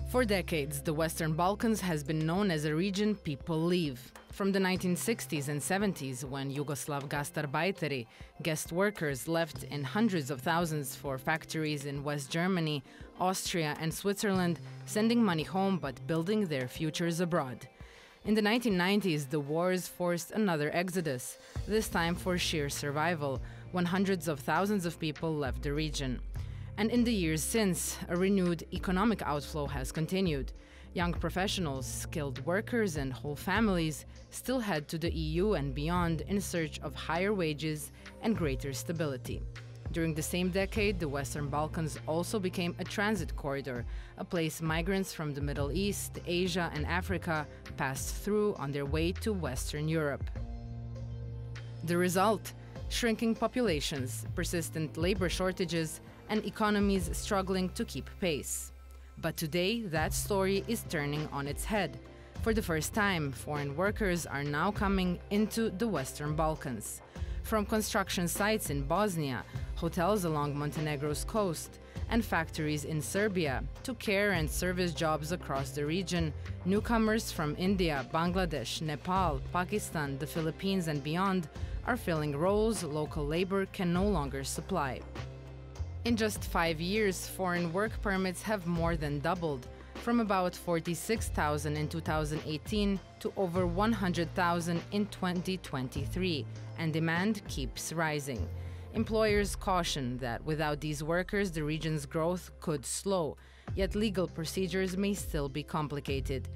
For decades, the Western Balkans has been known as a region people leave. From the 1960s and 70s, when Yugoslav gastarbeiteri, guest workers, left in hundreds of thousands for factories in West Germany, Austria and Switzerland, sending money home but building their futures abroad. In the 1990s, the wars forced another exodus, this time for sheer survival, when hundreds of thousands of people left the region. And in the years since, a renewed economic outflow has continued. Young professionals, skilled workers and whole families still head to the EU and beyond in search of higher wages and greater stability. During the same decade, the Western Balkans also became a transit corridor, a place migrants from the Middle East, Asia and Africa passed through on their way to Western Europe. The result? Shrinking populations, persistent labor shortages, and economies struggling to keep pace. But today, that story is turning on its head. For the first time, foreign workers are now coming into the Western Balkans. From construction sites in Bosnia, hotels along Montenegro's coast, and factories in Serbia, to care and service jobs across the region, newcomers from India, Bangladesh, Nepal, Pakistan, the Philippines and beyond are filling roles local labor can no longer supply. In just 5 years, foreign work permits have more than doubled, from about 46,000 in 2018 to over 100,000 in 2023, and demand keeps rising. Employers caution that without these workers, the region's growth could slow, yet legal procedures may still be complicated.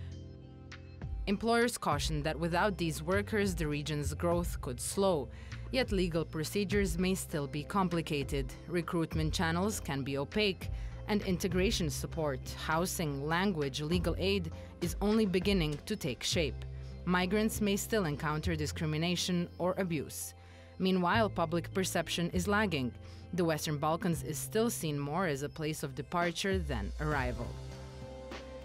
Employers caution that without these workers, the region's growth could slow, yet legal procedures may still be complicated, recruitment channels can be opaque, and integration support, housing, language, legal aid is only beginning to take shape. Migrants may still encounter discrimination or abuse. Meanwhile, public perception is lagging. The Western Balkans is still seen more as a place of departure than arrival.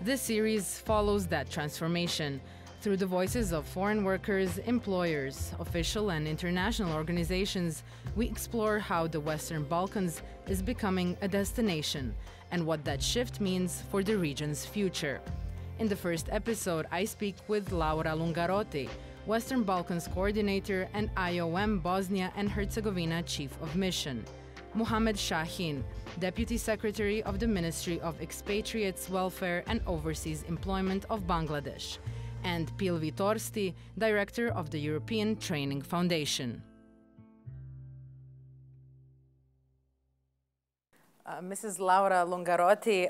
This series follows that transformation. Through the voices of foreign workers, employers, official and international organizations, we explore how the Western Balkans is becoming a destination and what that shift means for the region's future. In the first episode, I speak with Laura Lungarotti, Western Balkans Coordinator and IOM Bosnia and Herzegovina Chief of Mission, Mohamed Shaheen, Deputy Secretary of the Ministry of Expatriates, Welfare and Overseas Employment of Bangladesh, and Pilvi Torsti, Director of the European Training Foundation. Mrs. Laura Lungarotti,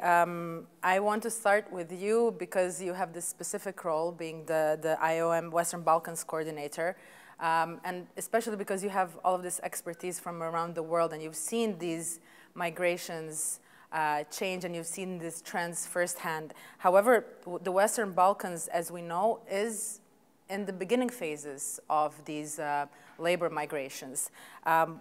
I want to start with you because you have this specific role being the IOM Western Balkans Coordinator, and especially because you have all of this expertise from around the world and you've seen these migrations change and you've seen these trends firsthand. However, the Western Balkans, as we know, is in the beginning phases of these labor migrations.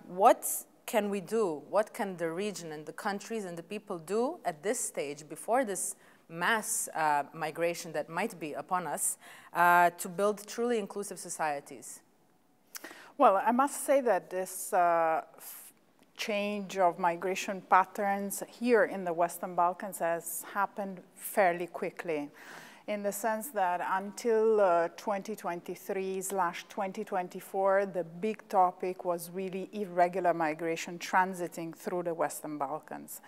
What can we do? What can the region and the countries and the people do at this stage before this mass migration that might be upon us to build truly inclusive societies? Well, I must say that this change of migration patterns here in the Western Balkans has happened fairly quickly, in the sense that until 2023/2024, the big topic was really irregular migration transiting through the Western Balkans.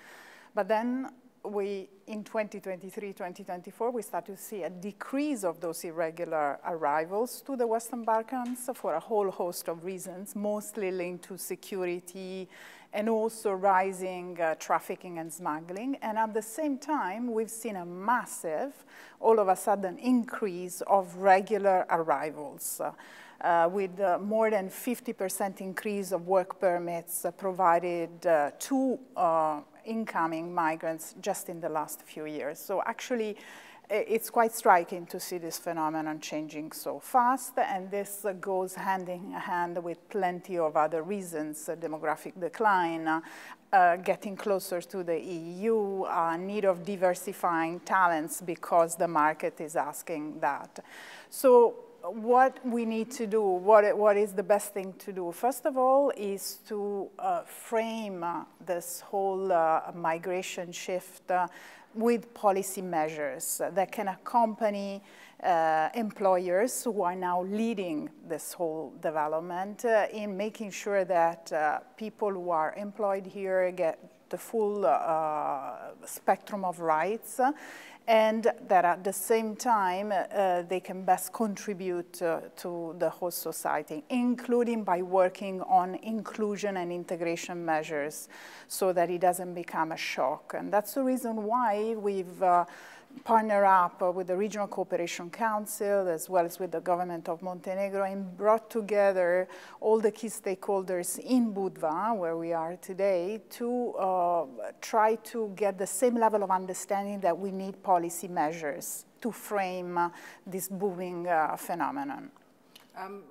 But then in 2023-2024, we start to see a decrease of those irregular arrivals to the Western Balkans for a whole host of reasons, mostly linked to security and also rising trafficking and smuggling. And at the same time, we've seen a massive, all of a sudden, increase of regular arrivals. With more than 50% increase of work permits provided to incoming migrants just in the last few years. So actually, it's quite striking to see this phenomenon changing so fast, and this goes hand in hand with plenty of other reasons: demographic decline, getting closer to the EU, need of diversifying talents because the market is asking that. So what we need to do, what is the best thing to do? First of all is to frame this whole migration shift with policy measures that can accompany employers who are now leading this whole development in making sure that people who are employed here get the full spectrum of rights, and that at the same time they can best contribute to the whole society, including by working on inclusion and integration measures so that it doesn't become a shock. And that's the reason why we've partnered up with the Regional Cooperation Council as well as with the government of Montenegro and brought together all the key stakeholders in Budva, where we are today, to try to get the same level of understanding that we need policy measures to frame this booming phenomenon.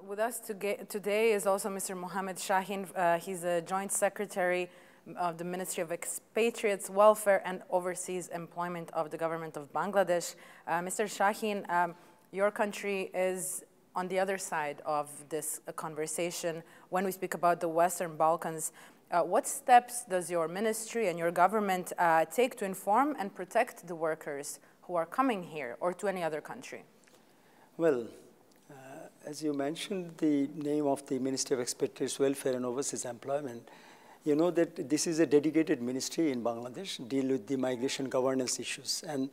With us today is also Mr. Mohamed Shaheen. He's a Joint Secretary of the Ministry of Expatriates, Welfare and Overseas Employment of the Government of Bangladesh. Mr. Shaheen, your country is on the other side of this conversation when we speak about the Western Balkans. What steps does your ministry and your government take to inform and protect the workers who are coming here or to any other country? Well, as you mentioned, the name of the Ministry of Expatriates, Welfare and Overseas Employment, you know that this is a dedicated ministry in Bangladesh, deal with the migration governance issues. And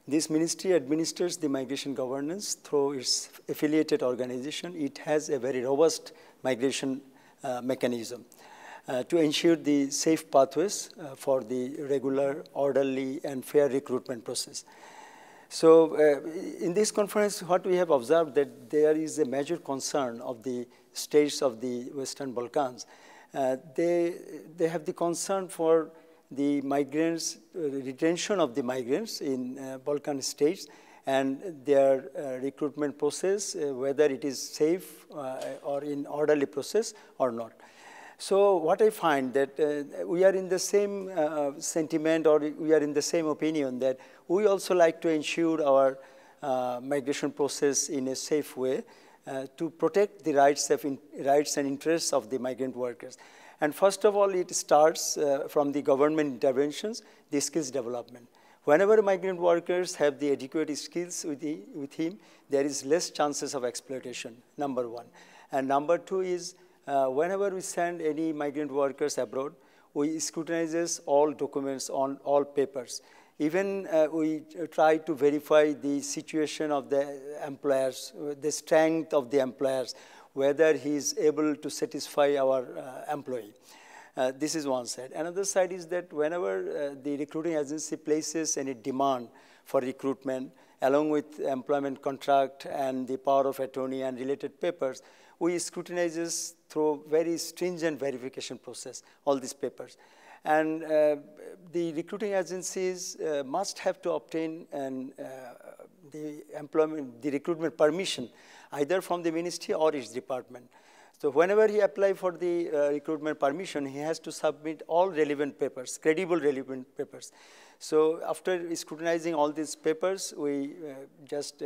this ministry administers the migration governance through its affiliated organization. It has a very robust migration mechanism to ensure the safe pathways for the regular, orderly, and fair recruitment process. So in this conference, what we have observed that there is a major concern of the states of the Western Balkans. They have the concern for the migrants, retention of the migrants in Balkan states and their recruitment process, whether it is safe or in orderly process or not. So what I find that we are in the same sentiment, or we are in the same opinion, that we also like to ensure our migration process in a safe way, to protect the rights and interests of the migrant workers. And first of all, it starts from the government interventions, the skills development. Whenever migrant workers have the adequate skills with him, there is less chances of exploitation, number one. And number two is, whenever we send any migrant workers abroad, we scrutinize all documents on all papers. Even we try to verify the situation of the employers, the strength of the employers, whether he is able to satisfy our employee. This is one side. Another side is that whenever the recruiting agency places any demand for recruitment, along with employment contract and the power of attorney and related papers, we scrutinize through very stringent verification process, all these papers. And the recruiting agencies must have to obtain the recruitment permission, either from the ministry or its department. So whenever he applies for the recruitment permission, he has to submit all relevant papers, credible relevant papers. So after scrutinizing all these papers, we just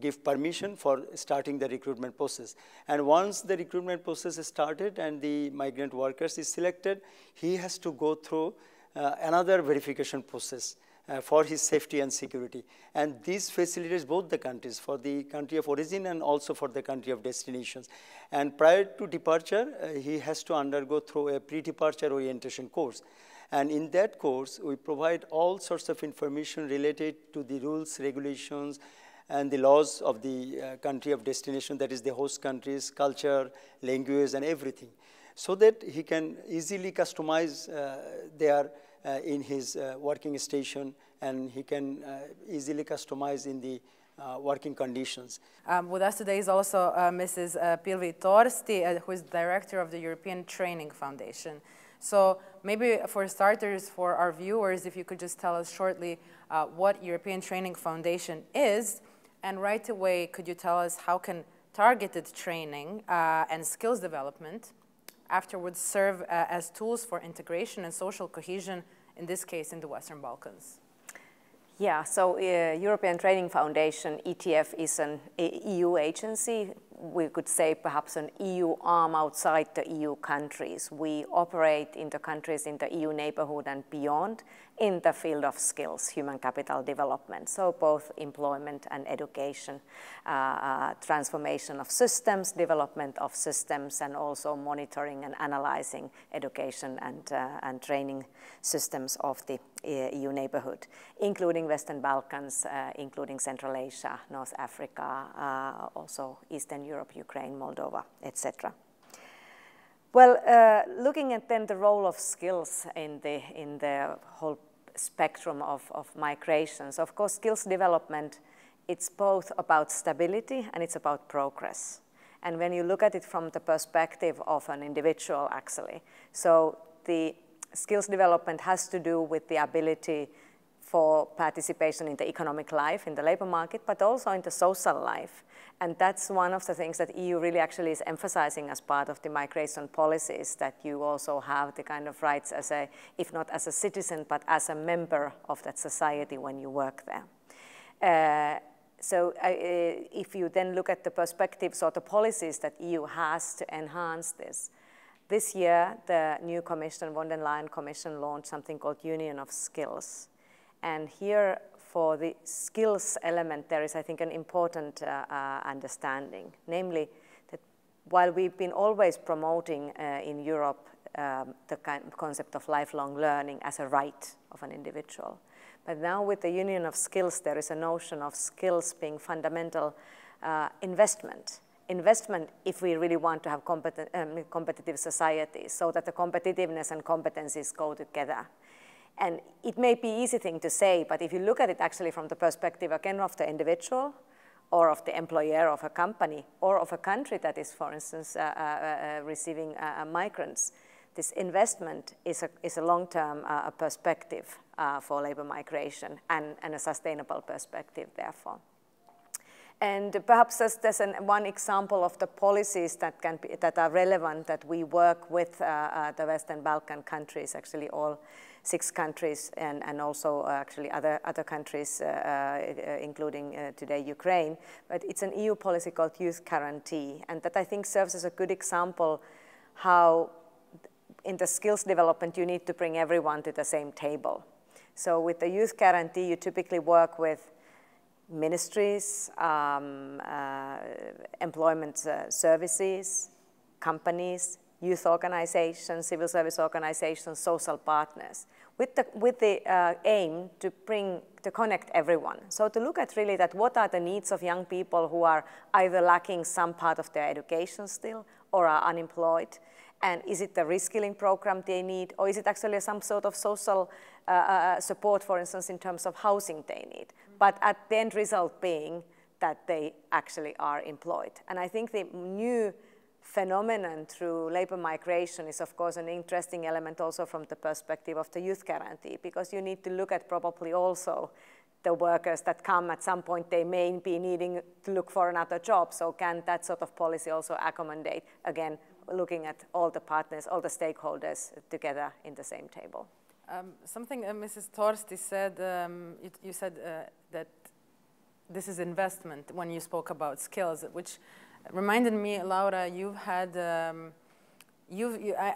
give permission for starting the recruitment process. And once the recruitment process is started and the migrant workers is selected, he has to go through another verification process for his safety and security. And this facilitates both the countries, for the country of origin and also for the country of destinations. And prior to departure, he has to undergo through a pre-departure orientation course. And in that course, we provide all sorts of information related to the rules, regulations, and the laws of the country of destination, that is the host country's culture, language, and everything, so that he can easily customize there in his working station, and he can easily customize in the working conditions. With us today is also Mrs. Pilvi Torsti, who is Director of the European Training Foundation. So maybe for starters, for our viewers, if you could just tell us shortly what European Training Foundation is, and right away, could you tell us how can targeted training and skills development afterwards serve as tools for integration and social cohesion, in this case in the Western Balkans? Yeah, so European Training Foundation, ETF, is an EU agency we could say perhaps an EU arm outside the EU countries. We operate in the countries in the EU neighborhood and beyond in the field of skills, human capital development. So both employment and education, transformation of systems, development of systems, and also monitoring and analyzing education and training systems of the EU neighborhood, including Western Balkans, including Central Asia, North Africa, also Eastern Europe, Ukraine, Moldova, etc. Well, looking at then the role of skills in the whole spectrum of migrations, of course, skills development, it's both about stability and it's about progress. And when you look at it from the perspective of an individual, actually, so the skills development has to do with the ability for participation in the economic life, in the labor market, but also in the social life. And that's one of the things that EU really actually is emphasizing as part of the migration policies, that you also have the kind of rights as a, if not as a citizen, but as a member of that society when you work there. If you then look at the perspectives or the policies that EU has to enhance this year, the new Commission, von der Leyen Commission, launched something called Union of Skills. And here, for the skills element, there is, I think, an important understanding, namely that while we've been always promoting in Europe the concept of lifelong learning as a right of an individual, but now with the Union of Skills, there is a notion of skills being fundamental investment if we really want to have competitive societies, so that the competitiveness and competencies go together. And it may be an easy thing to say, but if you look at it actually from the perspective, again, of the individual, or of the employer of a company, or of a country that is, for instance, receiving migrants, this investment is a long-term perspective for labor migration and a sustainable perspective, therefore. And perhaps there's one example of the policies that are relevant, that we work with the Western Balkan countries, actually all 6 countries, and also actually other countries, including today Ukraine. But it's an EU policy called Youth Guarantee, and that I think serves as a good example how in the skills development you need to bring everyone to the same table. So with the Youth Guarantee, you typically work with ministries, employment services, companies, youth organizations, civil service organizations, social partners, with the aim to connect everyone. So to look at really that what are the needs of young people who are either lacking some part of their education still or are unemployed, and is it the reskilling program they need, or is it actually some sort of social support, for instance, in terms of housing they need, but at the end result being that they actually are employed. And I think the new phenomenon through labor migration is, of course, an interesting element also from the perspective of the Youth Guarantee, because you need to look at probably also the workers that come at some point, they may be needing to look for another job. So can that sort of policy also accommodate, again, looking at all the partners, all the stakeholders together in the same table? Something Mrs. Torsti said, you said that this is investment when you spoke about skills, which reminded me, Laura, you've had, I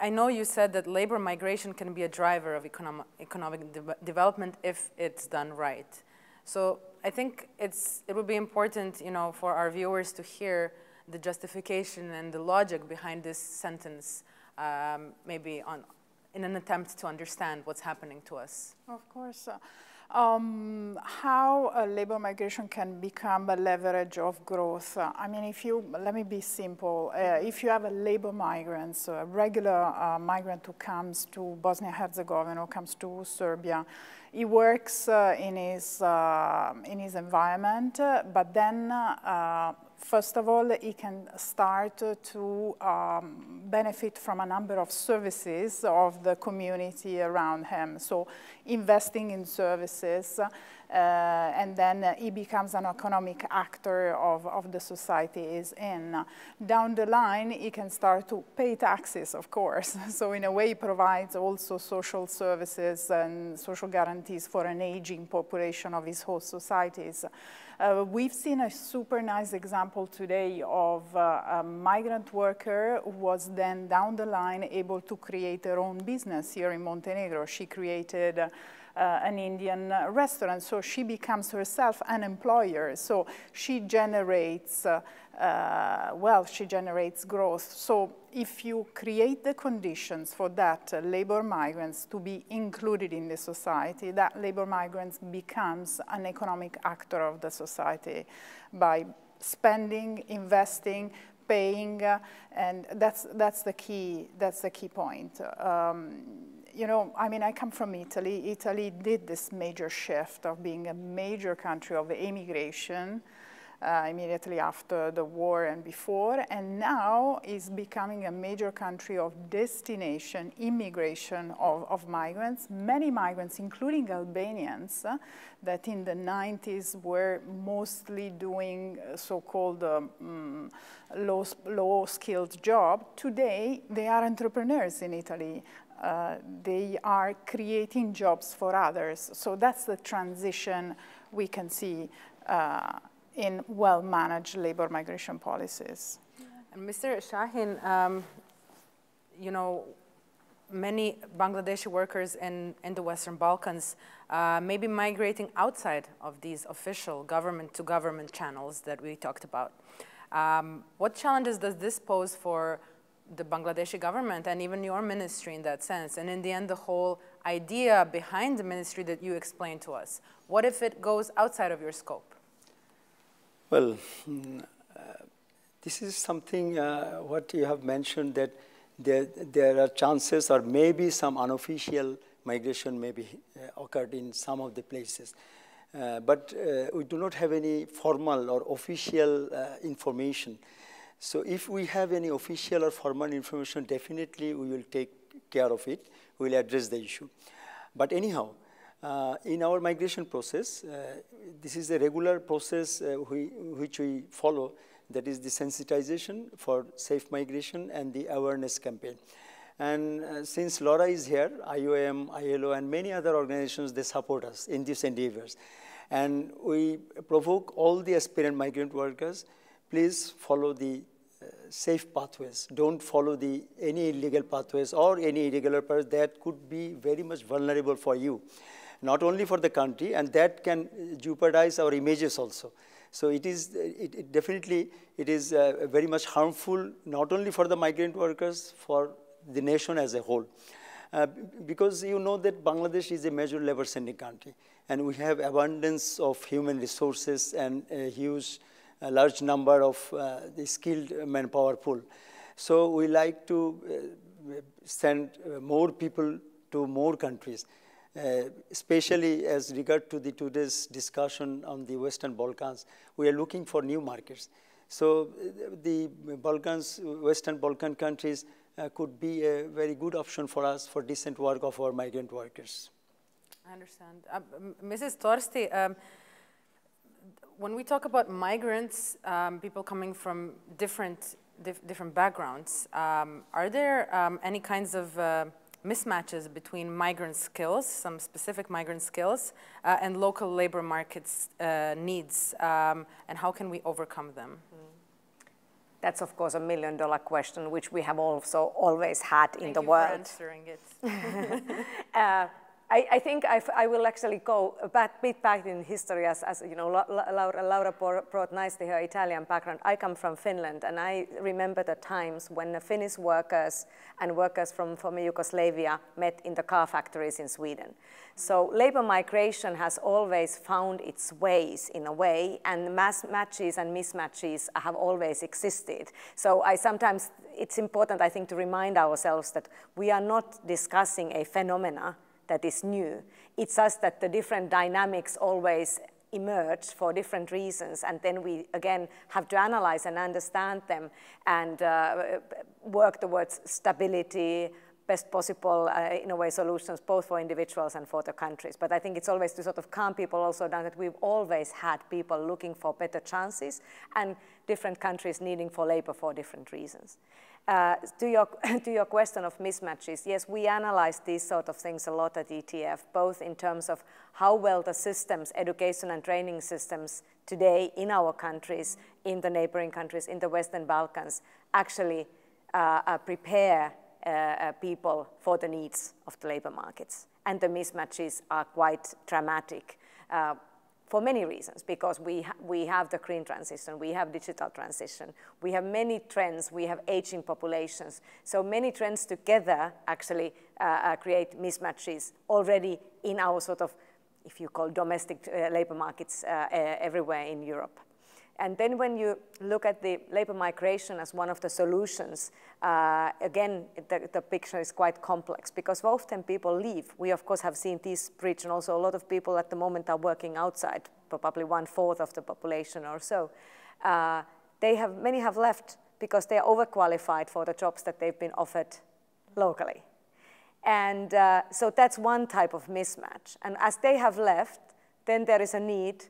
know you said that labor migration can be a driver of economic development if it's done right. So I think it would be important, for our viewers to hear the justification and the logic behind this sentence, maybe in an attempt to understand what's happening to us. Of course. How labor migration can become a leverage of growth. I mean, let me be simple. If you have a labor migrant, so a regular migrant who comes to Bosnia-Herzegovina or comes to Serbia, he works in his environment, but then first of all, he can start to benefit from a number of services of the community around him. So investing in services and then he becomes an economic actor of the society he's in. Down the line, he can start to pay taxes, of course. So in a way, he provides also social services and social guarantees for an aging population of his host societies. We've seen a super nice example today of a migrant worker who was then down the line able to create her own business here in Montenegro. She created an Indian restaurant, so she becomes herself an employer. So she generates wealth, she generates growth. So if you create the conditions for that labor migrants to be included in the society, that labor migrants becomes an economic actor of the society by spending, investing, paying, and that's the key point. You know, I mean, I come from Italy. Italy did this major shift of being a major country of immigration immediately after the war and before, and now is becoming a major country of destination, immigration of migrants. Many migrants, including Albanians, that in the 90s were mostly doing so-called low-skilled job. Today, they are entrepreneurs in Italy. They are creating jobs for others. So that's the transition we can see in well-managed labor migration policies. And Mr. Shaheen, you know, many Bangladeshi workers in the Western Balkans may be migrating outside of these official government-to-government channels that we talked about. What challenges does this pose for the Bangladeshi government and even your ministry in that sense? And in the end, the whole idea behind the ministry that you explained to us, what if it goes outside of your scope? Well, this is something what you have mentioned, that there are chances or maybe some unofficial migration may be occurred in some of the places. But we do not have any formal or official information. So if we have any official or formal information, definitely we will take care of it. We will address the issue. But anyhow, in our migration process, this is a regular process which we follow, that is the sensitization for safe migration and the awareness campaign. And since Laura is here, IOM, ILO, and many other organizations, they support us in these endeavors. And we provoke all the aspirant migrant workers, please follow the safe pathways. Don't follow any illegal pathways or any irregular paths that could be very much vulnerable for you, not only for the country, and that can jeopardize our images also. So it is definitely very much harmful, not only for the migrant workers, for the nation as a whole. Because you know that Bangladesh is a major labor-sending country, and we have abundance of human resources and a large number of the skilled manpower pool. So we like to send more people to more countries, especially as regard to today's discussion on the Western Balkans. We are looking for new markets. So the Balkans, Western Balkan countries could be a very good option for us for decent work of our migrant workers. I understand. Mrs. Torsti, when we talk about migrants, people coming from different backgrounds, are there any kinds of mismatches between migrant skills, some specific migrant skills, and local labor markets needs, and how can we overcome them? That's, of course, a million-dollar question, which we have also always had in the world. Thank you for answering it. I think I will actually go a bit back in history, as you know, Laura brought nicely her Italian background. I come from Finland, and I remember the times when the Finnish workers and workers from former Yugoslavia met in the car factories in Sweden. So labor migration has always found its ways in a way, and matches and mismatches have always existed. So sometimes it's important, I think, to remind ourselves that we are not discussing a phenomena that is new. It's just that the different dynamics always emerge for different reasons, and then we, again, have to analyze and understand them and work towards stability, best possible, in a way, solutions both for individuals and for the countries. But I think it's always to sort of calm people also down that we've always had people looking for better chances and different countries needing for labor for different reasons. To your question of mismatches, yes, we analyze these sort of things a lot at ETF, both in terms of how well the systems, education and training systems today in our countries, in the neighboring countries, in the Western Balkans, actually prepare people for the needs of the labor markets. And the mismatches are quite dramatic for many reasons, because we have the green transition, we have digital transition, we have many trends, we have aging populations. So many trends together actually create mismatches already in our sort of, if you call domestic labor markets everywhere in Europe. And then when you look at the labor migration as one of the solutions, again, the picture is quite complex, because often people leave. We, of course, have seen this breach, and also a lot of people at the moment are working outside, probably 1/4 of the population or so. Many have left because they are overqualified for the jobs that they've been offered locally. And so that's one type of mismatch. And as they have left, then there is a need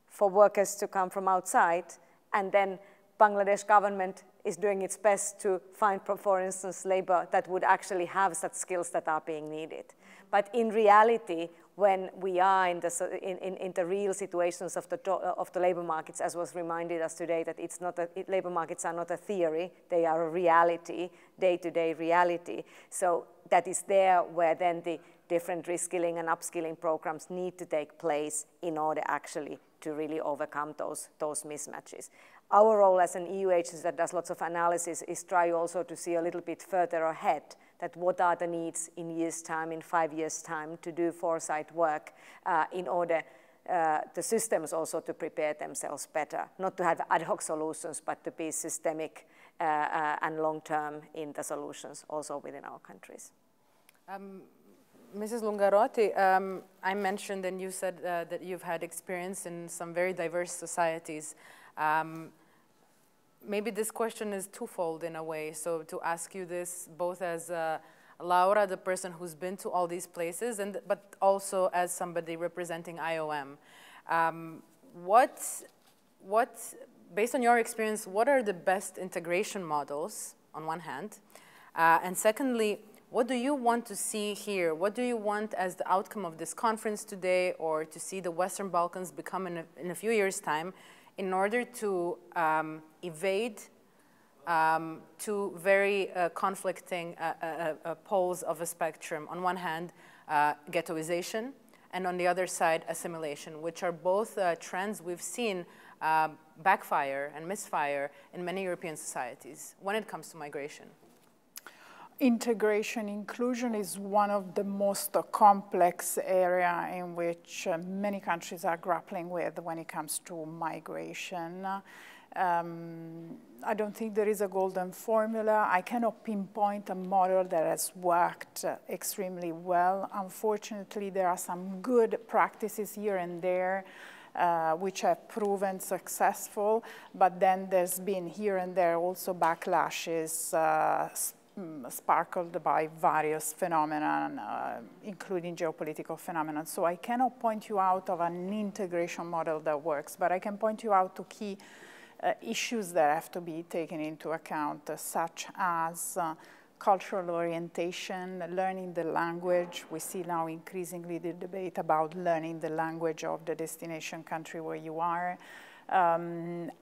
for workers to come from outside, and then Bangladesh government is doing its best to find, for instance, labor that would actually have such skills that are being needed. But in reality, when we are in the real situations of the labor markets, as was reminded us today, that it's not labor markets are not a theory, they are a reality, day-to-day reality. So that is there where then the different reskilling and upskilling programs need to take place in order actually to really overcome those mismatches. Our role as an EU agency that does lots of analysis is try also to see a little bit further ahead, that what are the needs in years' time, in 5 years' time, to do foresight work in order the systems also to prepare themselves better, not to have ad hoc solutions, but to be systemic and long-term in the solutions also within our countries. Mrs. Lungarotti, I mentioned, and you said that you've had experience in some very diverse societies. Maybe this question is twofold in a way. So to ask you this both as Laura, the person who's been to all these places, but also as somebody representing IOM. Based on your experience, what are the best integration models on one hand? And secondly, what do you want to see here? What do you want as the outcome of this conference today, or to see the Western Balkans become in a few years' time, in order to evade two very conflicting poles of a spectrum? On one hand, ghettoization, and on the other side, assimilation, which are both trends we've seen backfire and misfire in many European societies when it comes to migration. Integration, inclusion is one of the most complex area in which many countries are grappling with when it comes to migration. I don't think there is a golden formula. I cannot pinpoint a model that has worked extremely well. Unfortunately, there are some good practices here and there which have proven successful, but then there's been here and there also backlashes sparkled by various phenomena, including geopolitical phenomena. So I cannot point you out of an integration model that works, but I can point you out to key issues that have to be taken into account, such as cultural orientation, learning the language. We see now increasingly the debate about learning the language of the destination country where you are,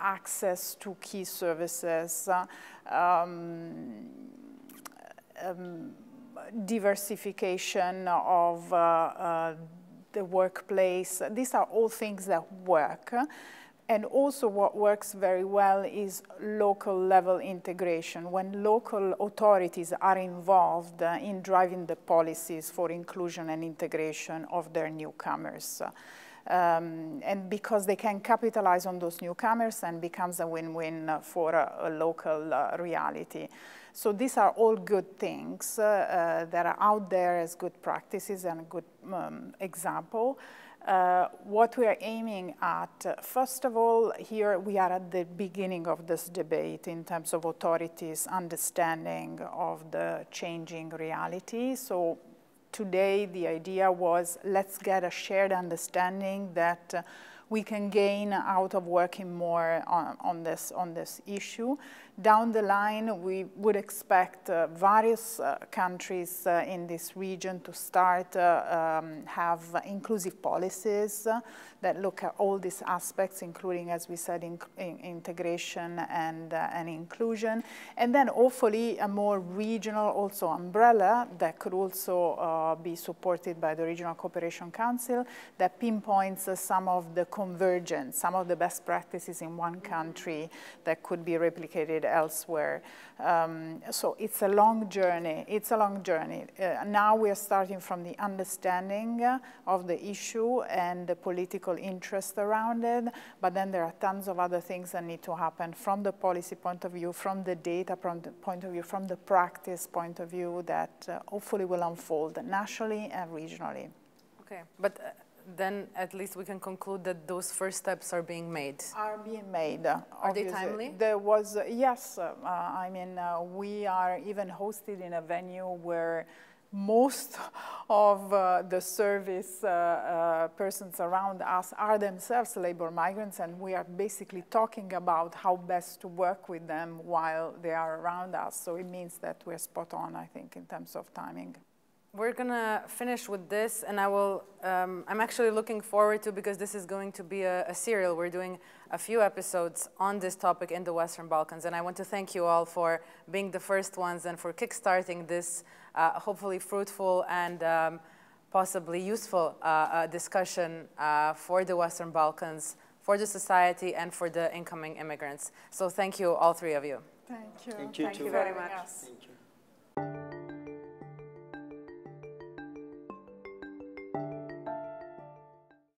access to key services, diversification of the workplace. These are all things that work. And also what works very well is local level integration, when local authorities are involved in driving the policies for inclusion and integration of their newcomers. And because they can capitalize on those newcomers and becomes a win-win for a local reality. So these are all good things that are out there as good practices and a good example. What we are aiming at, first of all, here we are at the beginning of this debate in terms of authorities' understanding of the changing reality. So today the idea was, let's get a shared understanding that we can gain out of working more on this issue. Down the line, we would expect various countries in this region to start have inclusive policies that look at all these aspects, including, as we said, integration and inclusion. And then hopefully a more regional also umbrella that could also be supported by the Regional Cooperation Council that pinpoints some of the convergence, some of the best practices in one country that could be replicated elsewhere. So it's a long journey. It's a long journey. Now we are starting from the understanding of the issue and the political interest around it, but then there are tons of other things that need to happen from the policy point of view, from the data point of view, from the practice point of view that hopefully will unfold nationally and regionally. Okay, but then at least we can conclude that those first steps are being made. Are being made. Are they timely? There was, yes. I mean, we are even hosted in a venue where most of the service persons around us are themselves labor migrants, and we are basically talking about how best to work with them while they are around us. So it means that we're spot on, I think, in terms of timing. We're gonna finish with this, and I will, I'm actually looking forward to, because this is going to be a serial. We're doing a few episodes on this topic in the Western Balkans, and I want to thank you all for being the first ones and for kickstarting this hopefully fruitful and possibly useful discussion for the Western Balkans, for the society, and for the incoming immigrants. So thank you, all three of you. Thank you. Thank you, Thank you very much. Thank you.